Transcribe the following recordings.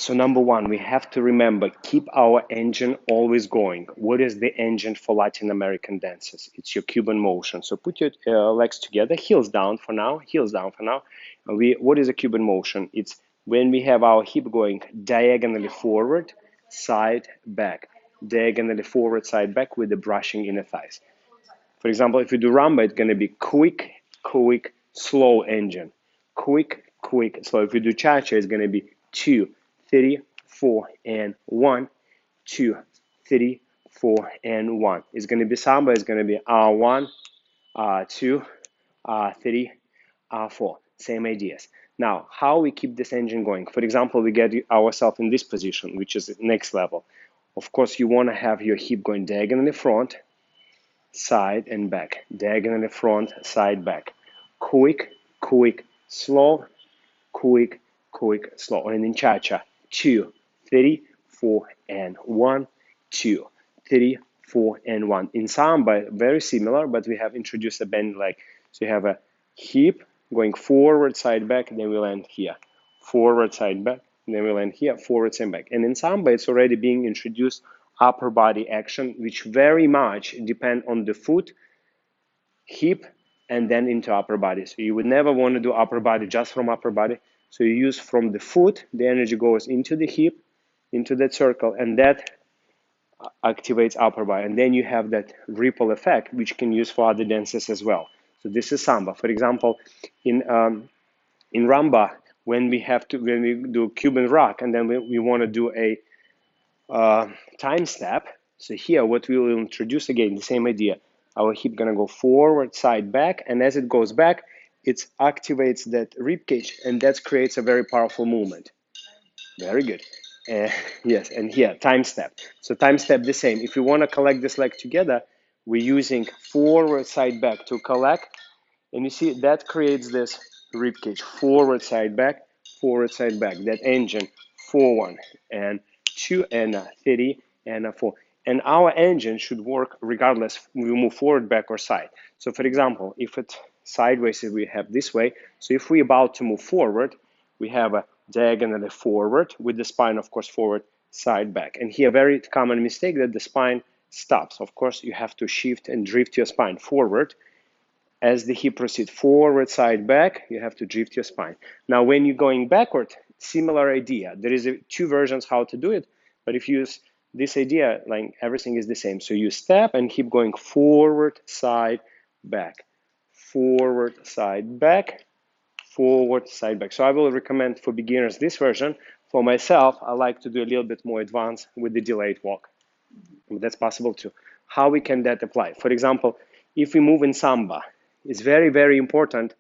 So number one, we have to remember, keep our engine always going. What is the engine for Latin American dances? It's your Cuban motion. So put your legs together, heels down for now, heels down for now. What is a Cuban motion? It's when we have our hip going diagonally forward, side, back. Diagonally forward, side, back with the brushing in the thighs. For example, if you do rumba, it's going to be quick, quick, slow engine. Quick, quick, slow. If you do cha-cha, it's going to be 2, 3, 4, and 1, 2, 3, 4, and 1. It's going to be samba, it's going to be R1, R2, R3, R4. Same ideas. Now, how we keep this engine going? For example, we get ourselves in this position, which is next level. Of course, you want to have your hip going diagonally front, side and back, diagonally front, side, back. Quick, quick, slow, quick, quick, slow. And in cha-cha, 2, 3, 4, and 1, 2, 3, 4, and 1. In samba, very similar, but we have introduced a bend leg. So you have a hip going forward, side, back, then we land here. Forward, side, back, then we land here, forward, side, back. And in samba, it's already being introduced upper body action, which very much depend on the foot, hip, and then into upper body. So you would never want to do upper body just from upper body. So you use from the foot, the energy goes into the hip, into that circle, and that activates upper body. And then you have that ripple effect, which you can use for other dances as well. So this is samba. For example, in rumba, when we do Cuban rock, and then we want to do a time step. So here, what we will introduce again, the same idea. Our hip gonna go forward, side, back, and as it goes back, it activates that rib cage, and that creates a very powerful movement. Very good. Yes, and here, time step. So time step the same. If you want to collect this leg together, we're using forward, side, back to collect, and you see that creates this rib cage. Forward, side, back, forward, side, back. That engine, 4, 1, and 2, and 3, and 4. And our engine should work regardless we move forward, back, or side. So for example, if it's sideways, we have this way. So if we're about to move forward, we have a diagonally forward with the spine, of course, forward, side, back. And here, very common mistake that the spine stops. Of course, you have to shift and drift your spine forward. As the hip proceeds forward, side, back, you have to drift your spine. Now, when you're going backward, similar idea. There is two versions how to do it, but if you use this idea, like everything is the same. So you step and keep going forward, side, back, forward, side, back, forward, side, back. So I will recommend for beginners this version. For myself, I like to do a little bit more advanced with the delayed walk. That's possible too. How we can that apply? For example, if we move in samba, it's very, very important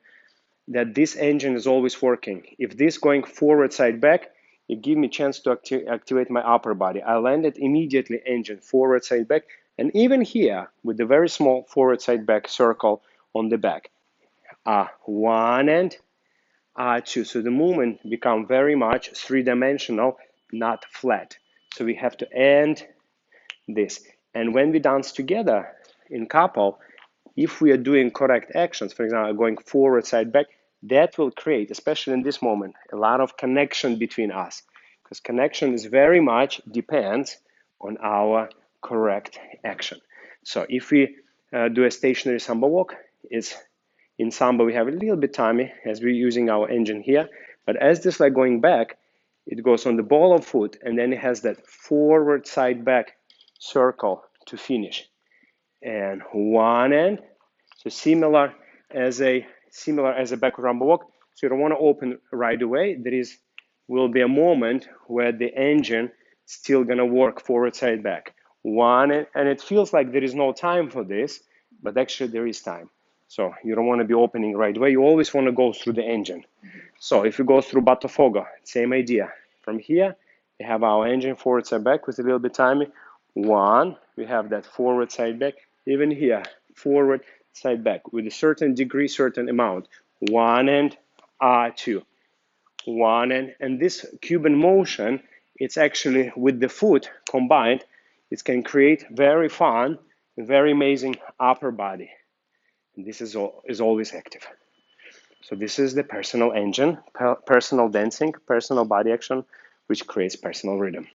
that this engine is always working. If this going forward, side, back, it gives me a chance to activate my upper body. I landed immediately engine forward, side, back, and even here with the very small forward, side, back circle on the back. One and two. So the movement become very much three-dimensional, not flat. So we have to end this. And when we dance together in couple, if we are doing correct actions, for example, going forward, side, back, that will create, especially in this moment, a lot of connection between us. Because connection is very much depends on our correct action. So if we do a stationary samba walk, it's in samba we have a little bit timey as we're using our engine here. But as this leg going back, it goes on the ball of foot, and then it has that forward, side, back circle to finish. And one end, so similar as a backward rumba walk. So you don't want to open right away. Will be a moment where the engine still gonna work forward, side, back. One, and it feels like there is no time for this, but actually there is time. So you don't want to be opening right away. You always want to go through the engine. So if you go through Botafogo, same idea. From here, we have our engine forward, side, back with a little bit timing. One, we have that forward, side, back. Even here, forward, side, back with a certain degree, certain amount. One and two. One and this Cuban motion, it's actually with the foot combined, it can create very fun, very amazing upper body. And this is always active. So this is the personal engine, personal dancing, personal body action which creates personal rhythm.